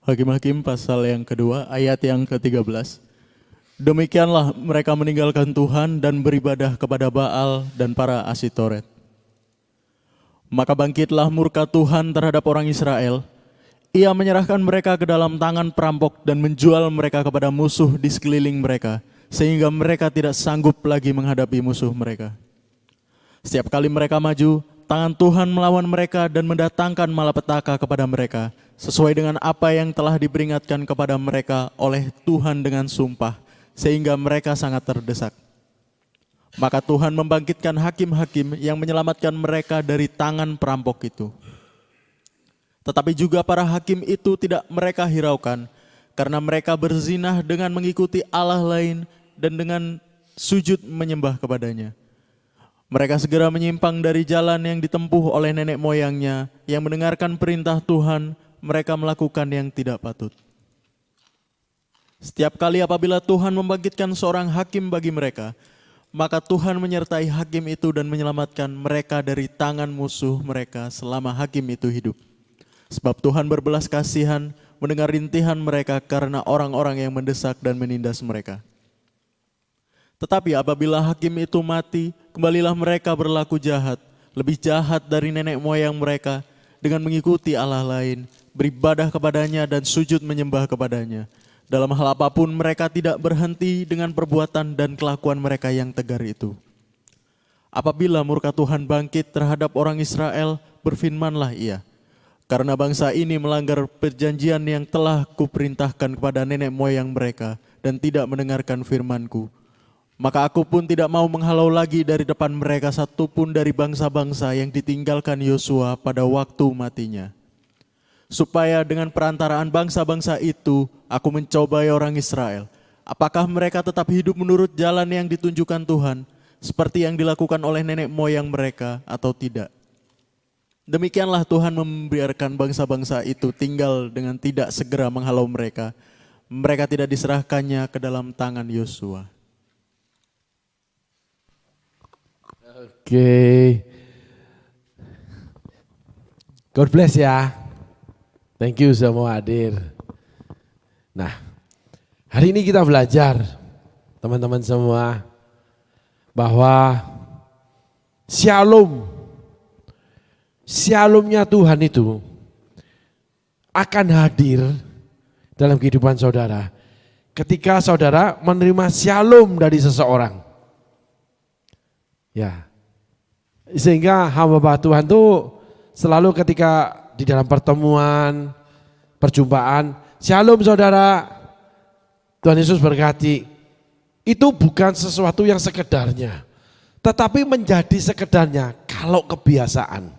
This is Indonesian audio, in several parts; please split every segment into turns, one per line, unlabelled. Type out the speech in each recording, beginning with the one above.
Hakim-Hakim pasal yang kedua ayat yang ke-13. Demikianlah mereka meninggalkan Tuhan dan beribadah kepada Baal dan para Asitoret. Maka bangkitlah murka Tuhan terhadap orang Israel. Ia menyerahkan mereka ke dalam tangan perampok dan menjual mereka kepada musuh di sekeliling mereka, sehingga mereka tidak sanggup lagi menghadapi musuh mereka. Setiap kali mereka maju, tangan Tuhan melawan mereka dan mendatangkan malapetaka kepada mereka, sesuai dengan apa yang telah diperingatkan kepada mereka oleh Tuhan dengan sumpah, sehingga mereka sangat terdesak. Maka Tuhan membangkitkan hakim-hakim yang menyelamatkan mereka dari tangan perampok itu. Tetapi juga para hakim itu tidak mereka hiraukan, karena mereka berzinah dengan mengikuti Allah lain dan dengan sujud menyembah kepadanya. Mereka segera menyimpang dari jalan yang ditempuh oleh nenek moyangnya, yang mendengarkan perintah Tuhan, mereka melakukan yang tidak patut. Setiap kali apabila Tuhan membangkitkan seorang hakim bagi mereka, maka Tuhan menyertai hakim itu dan menyelamatkan mereka dari tangan musuh mereka selama hakim itu hidup. Sebab Tuhan berbelas kasihan mendengar rintihan mereka karena orang-orang yang mendesak dan menindas mereka. Tetapi apabila hakim itu mati, kembalilah mereka berlaku jahat, lebih jahat dari nenek moyang mereka, dengan mengikuti Allah lain, beribadah kepadanya dan sujud menyembah kepadanya. Dalam hal apapun mereka tidak berhenti dengan perbuatan dan kelakuan mereka yang tegar itu. Apabila murka Tuhan bangkit terhadap orang Israel, berfirmanlah ia, karena bangsa ini melanggar perjanjian yang telah kuperintahkan kepada nenek moyang mereka dan tidak mendengarkan firman-Ku. Maka aku pun tidak mau menghalau lagi dari depan mereka satupun dari bangsa-bangsa yang ditinggalkan Yosua pada waktu matinya. Supaya dengan perantaraan bangsa-bangsa itu aku mencobai orang Israel. Apakah mereka tetap hidup menurut jalan yang ditunjukkan Tuhan, seperti yang dilakukan oleh nenek moyang mereka atau tidak? Demikianlah Tuhan membiarkan bangsa-bangsa itu tinggal dengan tidak segera menghalau mereka. Mereka tidak diserahkannya ke dalam tangan Yosua.
Oke. God bless ya. Thank you semua hadir. Nah, hari ini kita belajar teman-teman semua bahwa Shalomnya Tuhan itu akan hadir dalam kehidupan saudara ketika saudara menerima shalom dari seseorang. Ya, sehingga hamba Tuhan itu selalu ketika di dalam pertemuan, perjumpaan, shalom saudara, Tuhan Yesus berkati. Itu bukan sesuatu yang sekedarnya, tetapi menjadi sekedarnya kalau kebiasaan.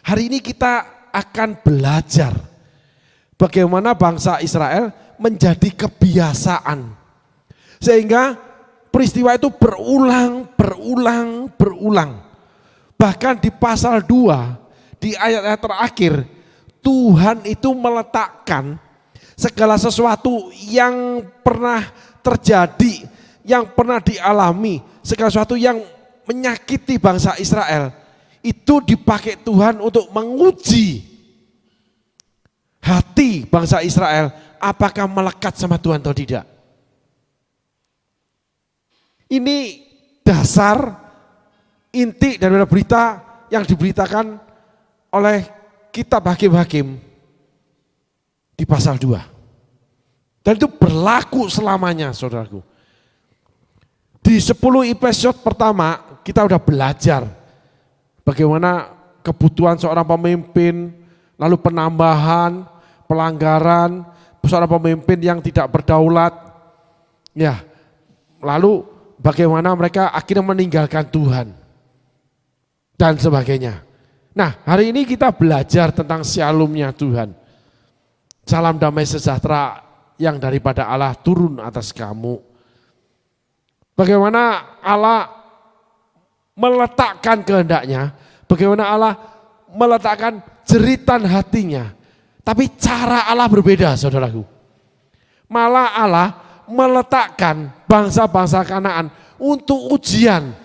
Hari ini kita akan belajar bagaimana bangsa Israel menjadi kebiasaan. Sehingga peristiwa itu berulang. Bahkan di pasal 2, di ayat-ayat terakhir, Tuhan itu meletakkan segala sesuatu yang pernah terjadi, yang pernah dialami, segala sesuatu yang menyakiti bangsa Israel. Itu dipakai Tuhan untuk menguji hati bangsa Israel, apakah melekat sama Tuhan atau tidak. Ini dasar inti dari berita yang diberitakan oleh kitab Hakim-Hakim di pasal 2. Dan itu berlaku selamanya saudaraku. Di 10 episode pertama kita udah belajar bagaimana kebutuhan seorang pemimpin, lalu penambahan, pelanggaran, seorang pemimpin yang tidak berdaulat, ya, lalu bagaimana mereka akhirnya meninggalkan Tuhan, dan sebagainya. Nah, hari ini kita belajar tentang shalomnya Tuhan. Salam damai sejahtera yang daripada Allah turun atas kamu. Bagaimana Allah meletakkan kehendaknya, bagaimana Allah meletakkan jeritan hatinya. Tapi cara Allah berbeda saudaraku. Malah Allah meletakkan bangsa-bangsa Kanaan untuk ujian.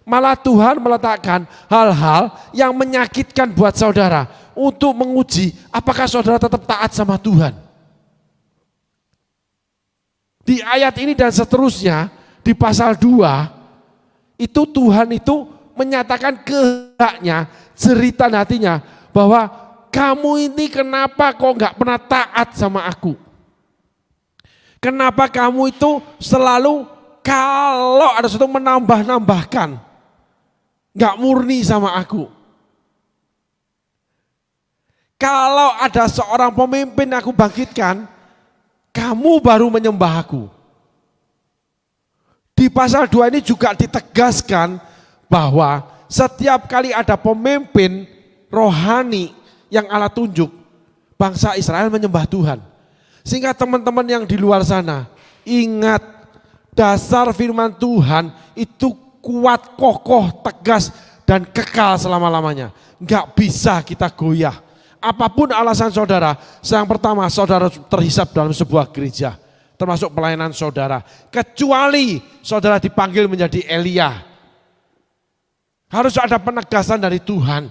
Malah Tuhan meletakkan hal-hal yang menyakitkan buat saudara untuk menguji apakah saudara tetap taat sama Tuhan. Di ayat ini dan seterusnya, di pasal 2, itu Tuhan itu menyatakan kehendaknya, jeritan hatinya, bahwa kamu ini kenapa kok nggak pernah taat sama aku? Kenapa kamu itu selalu kalau ada sesuatu menambah-nambahkan, nggak murni sama aku? Kalau ada seorang pemimpin yang aku bangkitkan, kamu baru menyembah aku. Di pasal 2 ini juga ditegaskan bahwa setiap kali ada pemimpin rohani yang Allah tunjuk, bangsa Israel menyembah Tuhan. Sehingga teman-teman yang di luar sana, ingat dasar firman Tuhan itu kuat, kokoh, tegas, dan kekal selama-lamanya. Enggak bisa kita goyah. Apapun alasan saudara, yang pertama saudara terhisap dalam sebuah gereja, termasuk pelayanan saudara. Kecuali saudara dipanggil menjadi Elia. Harus ada penegasan dari Tuhan.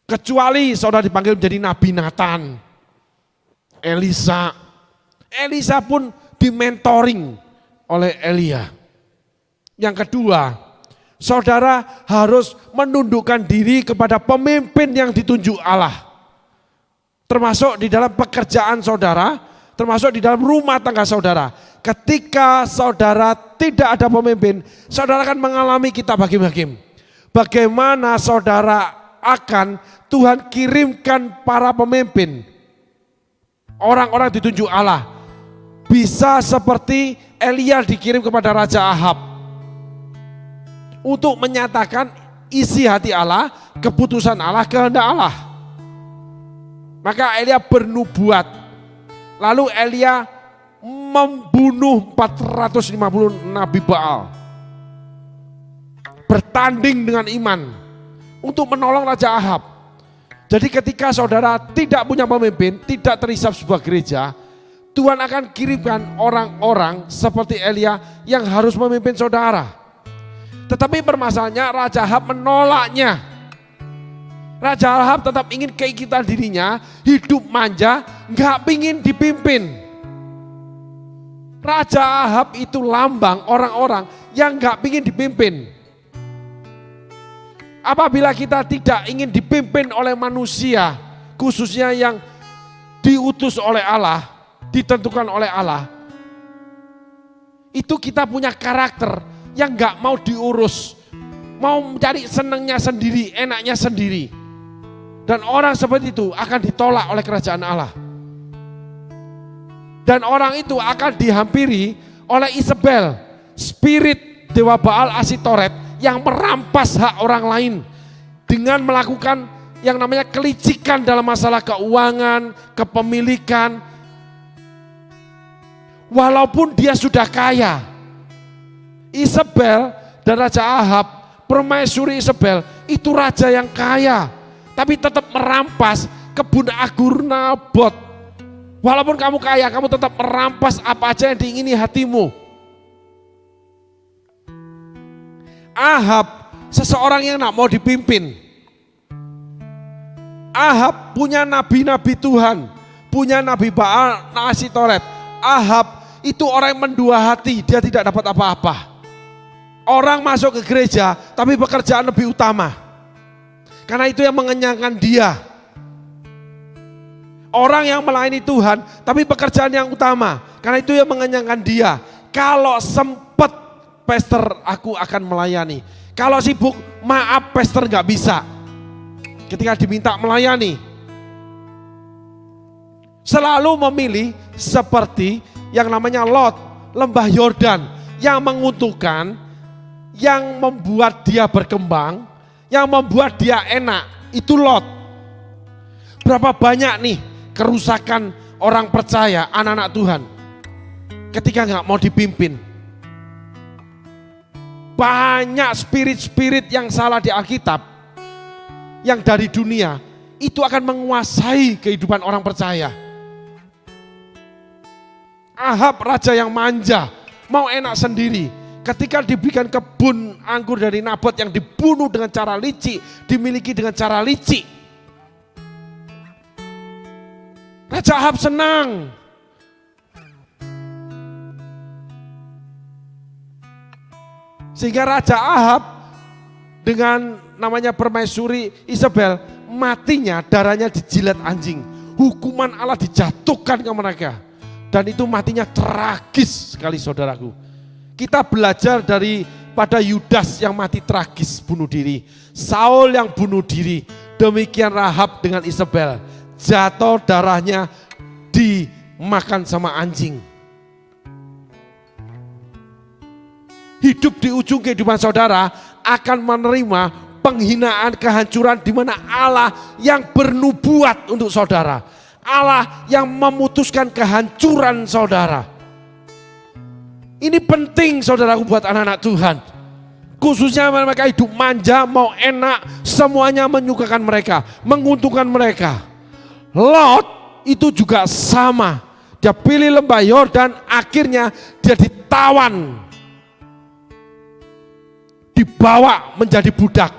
Kecuali saudara dipanggil menjadi Nabi Nathan, Elisa. Elisa pun dimentoring oleh Elia. Yang kedua, saudara harus menundukkan diri kepada pemimpin yang ditunjuk Allah. Termasuk di dalam pekerjaan saudara, termasuk di dalam rumah tangga saudara. Ketika saudara tidak ada pemimpin, saudara akan mengalami kitab Hakim-Hakim. Bagaimana saudara akan Tuhan kirimkan para pemimpin, orang-orang ditunjuk Allah. Bisa seperti Elia dikirim kepada Raja Ahab untuk menyatakan isi hati Allah, keputusan Allah, kehendak Allah. Maka Elia bernubuat. Lalu Elia membunuh 450 Nabi Baal. Bertanding dengan iman untuk menolong Raja Ahab. Jadi ketika saudara tidak punya pemimpin, tidak terhisap sebuah gereja, Tuhan akan kirimkan orang-orang seperti Elia yang harus memimpin saudara. Tetapi permasalahannya Raja Ahab menolaknya. Raja Ahab tetap ingin keinginan dirinya, hidup manja, nggak pingin dipimpin. Raja Ahab itu lambang orang-orang yang nggak pingin dipimpin. Apabila kita tidak ingin dipimpin oleh manusia, khususnya yang diutus oleh Allah, ditentukan oleh Allah, itu kita punya karakter yang gak mau diurus, mau mencari senangnya sendiri, enaknya sendiri. Dan orang seperti itu akan ditolak oleh kerajaan Allah. Dan orang itu akan dihampiri oleh Isabel, spirit Dewa Baal Asitoret yang merampas hak orang lain dengan melakukan yang namanya kelicikan dalam masalah keuangan, kepemilikan. Walaupun dia sudah kaya, Isabel dan Raja Ahab, permaisuri Isabel, itu raja yang kaya, tapi tetap merampas kebun anggur Nabot. Walaupun kamu kaya, kamu tetap merampas apa aja yang diingini hatimu. Ahab, seseorang yang tidak mau dipimpin. Ahab punya nabi-nabi Tuhan, punya Nabi Baal Asitoret. Ahab itu orang yang mendua hati, dia tidak dapat apa-apa. Orang masuk ke gereja, tapi pekerjaan lebih utama. Karena itu yang mengenyangkan dia. Orang yang melayani Tuhan, tapi pekerjaan yang utama. Karena itu yang mengenyangkan dia. Kalau sempat, pastor aku akan melayani. Kalau sibuk, maaf pastor gak bisa. Ketika diminta melayani. Selalu memilih seperti yang namanya Lot, lembah Yordan. Yang menguntungkan, yang membuat dia berkembang, yang membuat dia enak, itu Lot. Berapa banyak nih kerusakan orang percaya, anak-anak Tuhan, ketika nggak mau dipimpin. Banyak spirit-spirit yang salah di Alkitab, yang dari dunia, itu akan menguasai kehidupan orang percaya. Ahab raja yang manja, mau enak sendiri. Ketika diberikan kebun anggur dari Nabot yang dibunuh dengan cara licik, dimiliki dengan cara licik. Raja Ahab senang. Sehingga Raja Ahab dengan namanya permaisuri Isabel, matinya darahnya dijilat anjing. Hukuman Allah dijatuhkan ke mereka. Dan itu matinya tragis sekali saudaraku. Kita belajar daripada Yudas yang mati tragis bunuh diri. Saul yang bunuh diri. Demikian Rahab dengan Isabel. Jatuh darahnya dimakan sama anjing. Hidup di ujung kehidupan saudara akan menerima penghinaan, kehancuran di mana Allah yang bernubuat untuk saudara. Allah yang memutuskan kehancuran saudara. Ini penting saudaraku buat anak-anak Tuhan. Khususnya mereka hidup manja, mau enak, semuanya menyukakan mereka, menguntungkan mereka. Lot itu juga sama. Dia pilih lembah Yordan, akhirnya dia ditawan. Dibawa menjadi budak.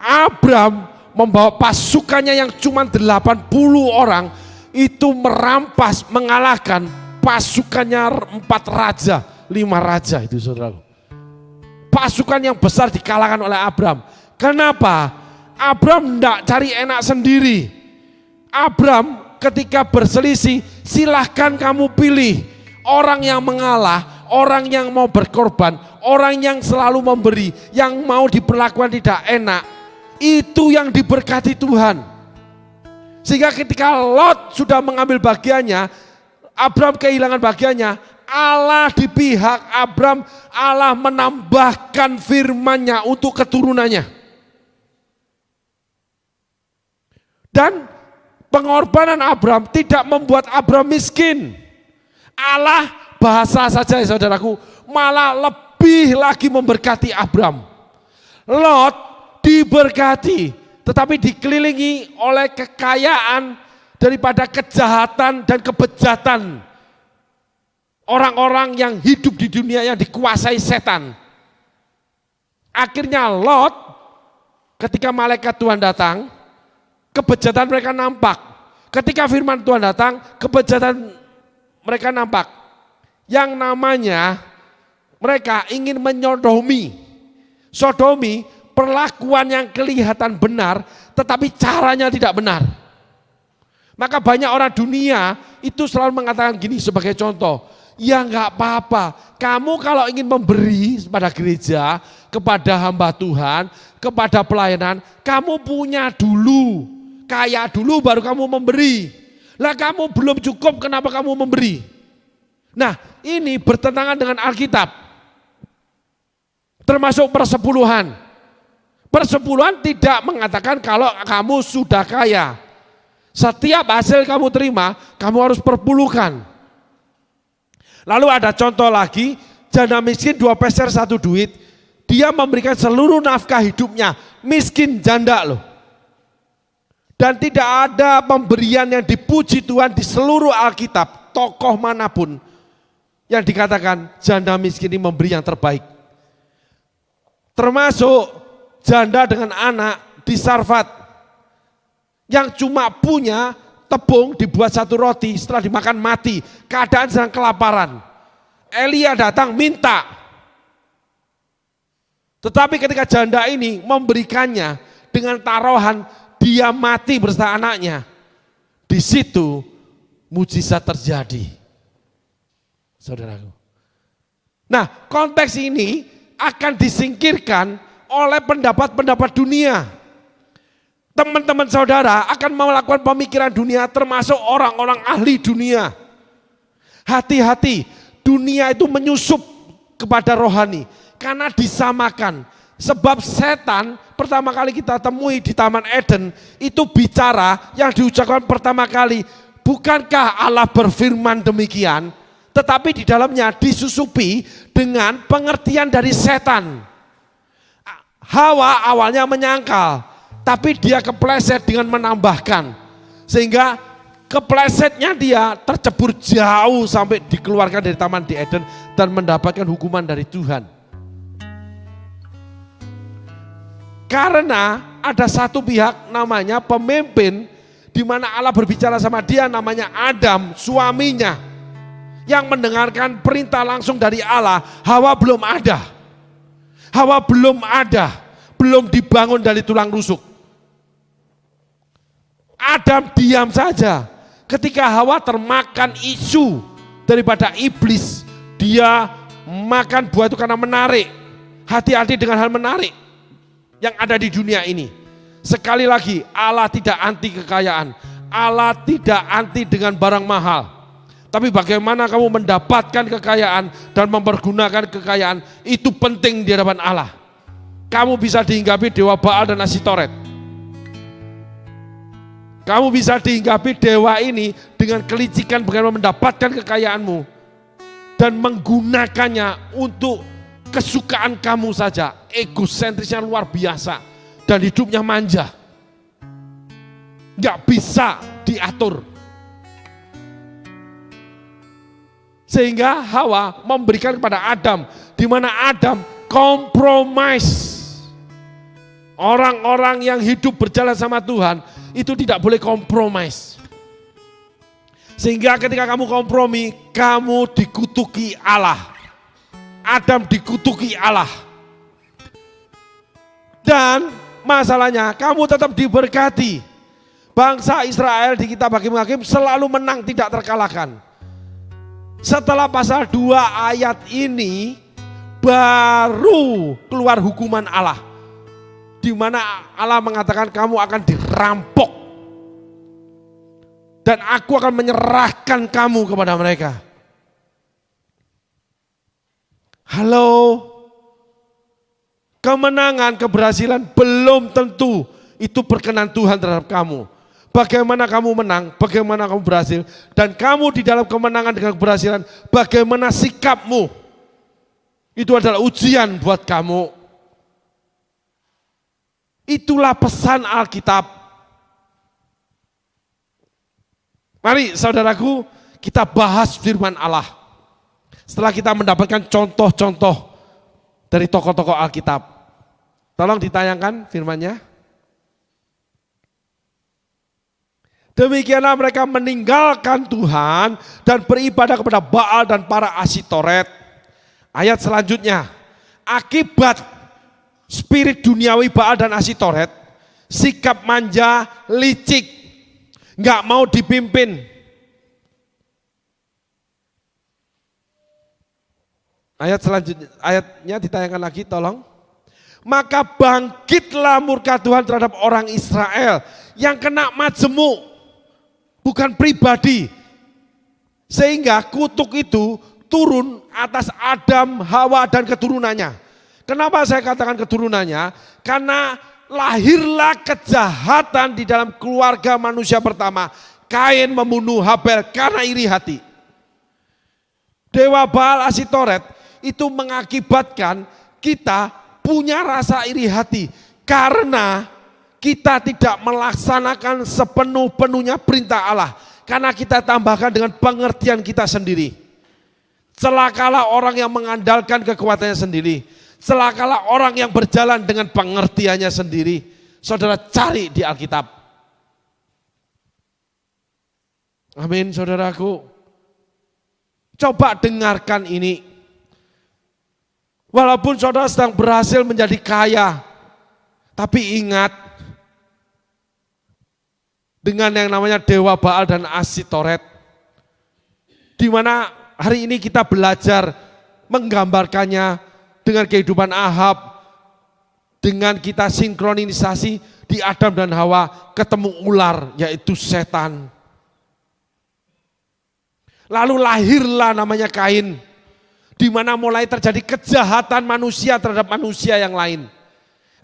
Abram membawa pasukannya yang cuma 80 orang itu merampas, mengalahkan pasukannya 4 raja, 5 raja itu saudara. Pasukan yang besar dikalahkan oleh Abram. Kenapa? Abram tidak cari enak sendiri. Abram ketika berselisih, silahkan kamu pilih orang yang mengalah, orang yang mau berkorban, orang yang selalu memberi, yang mau diperlakukan tidak enak, itu yang diberkati Tuhan. Sehingga ketika Lot sudah mengambil bagiannya, Abram kehilangan bagiannya, Allah di pihak Abram, Allah menambahkan firman-Nya untuk keturunannya. Dan pengorbanan Abram tidak membuat Abram miskin. Allah, bahasa saja ya saudaraku, malah lebih lagi memberkati Abram. Lot diberkati, tetapi dikelilingi oleh kekayaan daripada kejahatan dan kebejatan orang-orang yang hidup di dunia yang dikuasai setan. Akhirnya Lot ketika malaikat Tuhan datang, kebejatan mereka nampak. Ketika firman Tuhan datang, kebejatan mereka nampak. Yang namanya mereka ingin menyodomi. Sodomi, perlakuan yang kelihatan benar, tetapi caranya tidak benar. Maka banyak orang dunia itu selalu mengatakan gini sebagai contoh, ya enggak apa-apa, kamu kalau ingin memberi pada gereja, kepada hamba Tuhan, kepada pelayanan, kamu punya dulu, kaya dulu baru kamu memberi. Lah kamu belum cukup, kenapa kamu memberi? Nah ini bertentangan dengan Alkitab, termasuk persepuluhan. Persepuluhan tidak mengatakan kalau kamu sudah kaya. Setiap hasil kamu terima, kamu harus perpuluhkan. Lalu ada contoh lagi, janda miskin 2 peser 1 duit, dia memberikan seluruh nafkah hidupnya, miskin janda loh. Dan tidak ada pemberian yang dipuji Tuhan di seluruh Alkitab, tokoh manapun, yang dikatakan janda miskin ini memberi yang terbaik. Termasuk janda dengan anak di Sarfat, yang cuma punya tepung dibuat 1 roti, setelah dimakan mati, keadaan sedang kelaparan. Elia datang minta. Tetapi ketika janda ini memberikannya dengan taruhan, dia mati beserta anaknya. Di situ mujizat terjadi. Saudaraku. Nah, konteks ini akan disingkirkan oleh pendapat-pendapat dunia. Teman-teman saudara akan melakukan pemikiran dunia, termasuk orang-orang ahli dunia. Hati-hati, dunia itu menyusup kepada rohani karena disamakan. Sebab setan pertama kali kita temui di Taman Eden itu bicara yang diucapkan pertama kali, bukankah Allah berfirman demikian? Tetapi di dalamnya disusupi dengan pengertian dari setan. Hawa awalnya menyangkal, tapi dia kepleset dengan menambahkan. Sehingga keplesetnya dia tercebur jauh sampai dikeluarkan dari Taman di Eden dan mendapatkan hukuman dari Tuhan. Karena ada satu pihak namanya pemimpin di mana Allah berbicara sama dia namanya Adam, suaminya, yang mendengarkan perintah langsung dari Allah. Hawa belum ada. Hawa belum ada, belum dibangun dari tulang rusuk. Adam diam saja. Ketika Hawa termakan isu daripada iblis, dia makan buah itu karena menarik. Hati-hati dengan hal menarik yang ada di dunia ini. Sekali lagi, Allah tidak anti kekayaan. Allah tidak anti dengan barang mahal. Tapi bagaimana kamu mendapatkan kekayaan dan mempergunakan kekayaan, itu penting di hadapan Allah. Kamu bisa dihinggapi dewa Baal dan Asitoret. Kamu bisa dihinggapi dewa ini dengan kelicikan bagaimana mendapatkan kekayaanmu dan menggunakannya untuk kesukaan kamu saja. Egosentrisnya luar biasa dan hidupnya manja. Gak bisa diatur. Sehingga Hawa memberikan kepada Adam, di mana Adam kompromis. Orang-orang yang hidup berjalan sama Tuhan itu tidak boleh kompromis. Sehingga ketika kamu kompromi, kamu dikutuki Allah. Adam dikutuki Allah. Dan masalahnya kamu tetap diberkati. Bangsa Israel di kitab Hakim-Hakim selalu menang, tidak terkalahkan. Setelah pasal 2 ayat ini baru keluar hukuman Allah, di mana Allah mengatakan kamu akan dirampok dan aku akan menyerahkan kamu kepada mereka. Halo, kemenangan, keberhasilan belum tentu itu berkenan Tuhan terhadap kamu. Bagaimana kamu menang, bagaimana kamu berhasil, dan kamu di dalam kemenangan dengan keberhasilan, bagaimana sikapmu, itu adalah ujian buat kamu. Itulah pesan Alkitab. Mari saudaraku, kita bahas firman Allah. Setelah kita mendapatkan contoh-contoh dari tokoh-tokoh Alkitab. Tolong ditayangkan firmannya. Demikianlah mereka meninggalkan Tuhan dan beribadah kepada Baal dan para Asitoret. Ayat selanjutnya, akibat spirit duniawi Baal dan Asitoret, sikap manja, licik, nggak mau dipimpin. Ayat selanjutnya, ayatnya ditayangkan lagi tolong. Maka bangkitlah murka Tuhan terhadap orang Israel yang kena majemuk. Bukan pribadi, sehingga kutuk itu turun atas Adam, Hawa dan keturunannya. Kenapa saya katakan keturunannya? Karena lahirlah kejahatan di dalam keluarga manusia pertama. Kain membunuh Habel karena iri hati. Dewa Baal Asitoret itu mengakibatkan kita punya rasa iri hati karena kita tidak melaksanakan sepenuh-penuhnya perintah Allah. Karena kita tambahkan dengan pengertian kita sendiri. Celakalah orang yang mengandalkan kekuatannya sendiri. Celakalah orang yang berjalan dengan pengertiannya sendiri. Saudara cari di Alkitab. Amin saudaraku. Coba dengarkan ini. Walaupun saudara sedang berhasil menjadi kaya. Tapi ingat. Dengan yang namanya Dewa Baal dan Asitoret, di mana hari ini kita belajar menggambarkannya dengan kehidupan Ahab, dengan kita sinkronisasi di Adam dan Hawa ketemu ular yaitu setan. Lalu lahirlah namanya Kain, di mana mulai terjadi kejahatan manusia terhadap manusia yang lain.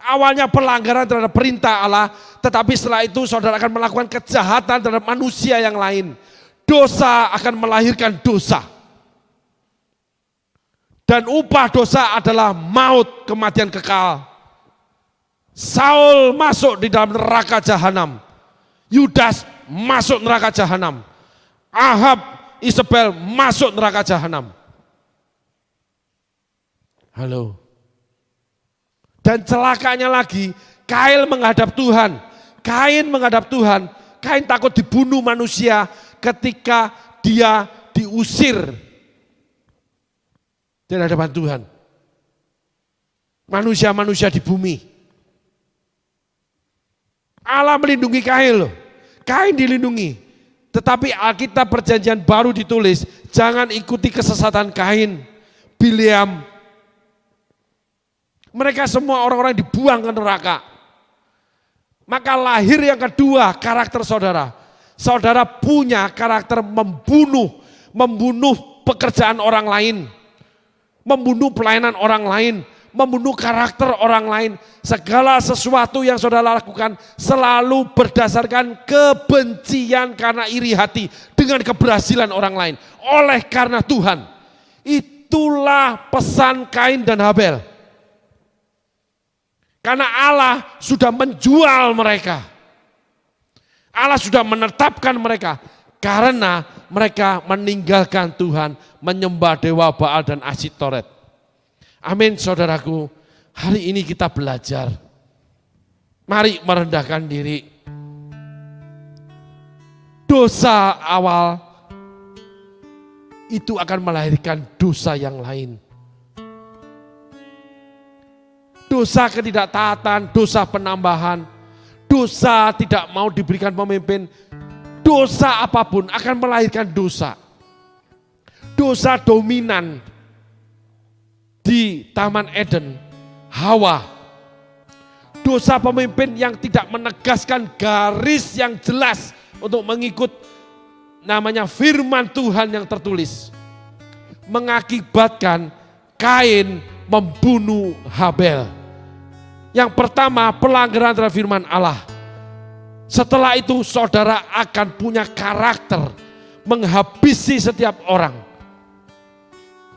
Awalnya pelanggaran terhadap perintah Allah, tetapi setelah itu saudara akan melakukan kejahatan terhadap manusia yang lain. Dosa akan melahirkan dosa. Dan upah dosa adalah maut, kematian kekal. Saul masuk di dalam neraka jahanam. Yudas masuk neraka jahanam. Ahab, Isabel masuk neraka jahanam. Halo. Dan celakanya lagi, Kain menghadap Tuhan. Kain menghadap Tuhan Kain takut dibunuh manusia ketika dia diusir dari hadapan Tuhan. Manusia-manusia di bumi. Allah melindungi Kain loh. Kain dilindungi. Tetapi Alkitab Perjanjian Baru ditulis, jangan ikuti kesesatan Kain, Bileam. Mereka semua orang-orang dibuang ke neraka. Maka lahir yang kedua karakter saudara. Saudara punya karakter membunuh pekerjaan orang lain. Membunuh pelayanan orang lain. Membunuh karakter orang lain. Segala sesuatu yang saudara lakukan selalu berdasarkan kebencian karena iri hati dengan keberhasilan orang lain. Oleh karena Tuhan. Itulah pesan Kain dan Habel. Karena Allah sudah menjual mereka. Allah sudah menetapkan mereka. Karena mereka meninggalkan Tuhan, menyembah dewa Baal dan Asytoret. Amin saudaraku, hari ini kita belajar. Mari merendahkan diri. Dosa awal itu akan melahirkan dosa yang lain. Dosa ketidaktaatan, dosa penambahan, dosa tidak mau diberikan pemimpin, dosa apapun akan melahirkan dosa. Dosa dominan di Taman Eden, Hawa. Dosa pemimpin yang tidak menegaskan garis yang jelas untuk mengikut namanya firman Tuhan yang tertulis. Mengakibatkan Kain membunuh Habel. Yang pertama, pelanggaran terhadap firman Allah. Setelah itu saudara akan punya karakter menghabisi setiap orang.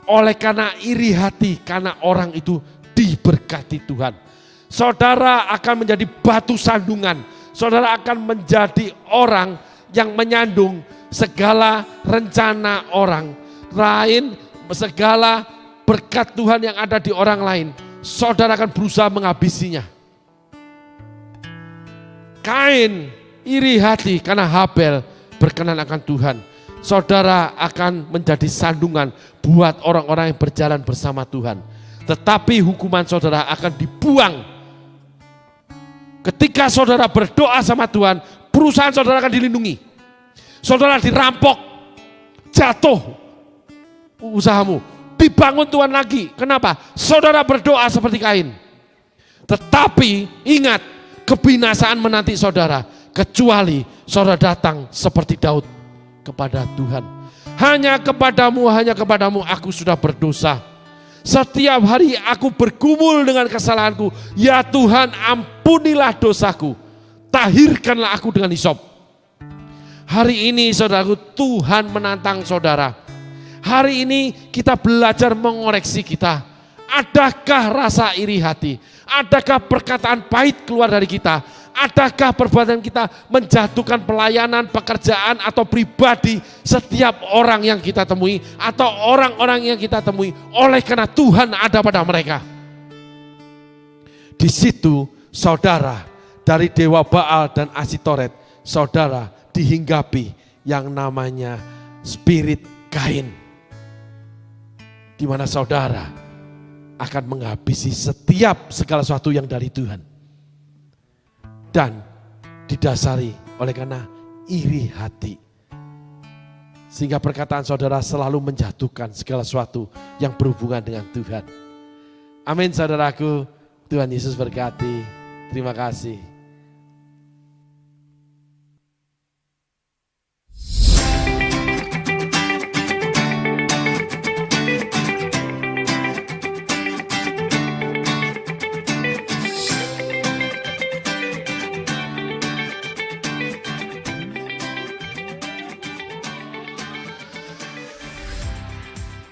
Oleh karena iri hati, karena orang itu diberkati Tuhan. Saudara akan menjadi batu sandungan. Saudara akan menjadi orang yang menyandung segala rencana orang lain, segala berkat Tuhan yang ada di orang lain. Saudara akan berusaha menghabisinya. Kain iri hati karena Habel berkenan akan Tuhan. Saudara akan menjadi sandungan buat orang-orang yang berjalan bersama Tuhan. Tetapi hukuman saudara akan dibuang. Ketika saudara berdoa sama Tuhan, perusahaan saudara akan dilindungi. Saudara dirampok, jatuh usahamu, dibangun Tuhan lagi. Kenapa? Saudara berdoa seperti Kain. Tetapi ingat, kebinasaan menanti saudara, kecuali saudara datang seperti Daud kepada Tuhan. Hanya kepadamu aku sudah berdosa. Setiap hari aku bergumul dengan kesalahanku. Ya Tuhan, ampunilah dosaku. Tahirkanlah aku dengan hisop. Hari ini saudaraku, Tuhan menantang saudara. Hari ini kita belajar mengoreksi kita. Adakah rasa iri hati? Adakah perkataan pahit keluar dari kita? Adakah perbuatan kita menjatuhkan pelayanan, pekerjaan atau pribadi setiap orang yang kita temui atau orang-orang yang kita temui oleh karena Tuhan ada pada mereka? Di situ saudara dari dewa Baal dan Asytoret, saudara dihinggapi yang namanya spirit Kain. Di mana saudara akan menghabisi setiap segala sesuatu yang dari Tuhan. Dan didasari oleh karena iri hati. Sehingga perkataan saudara selalu menjatuhkan segala sesuatu yang berhubungan dengan Tuhan. Amin saudaraku, Tuhan Yesus berkati. Terima kasih.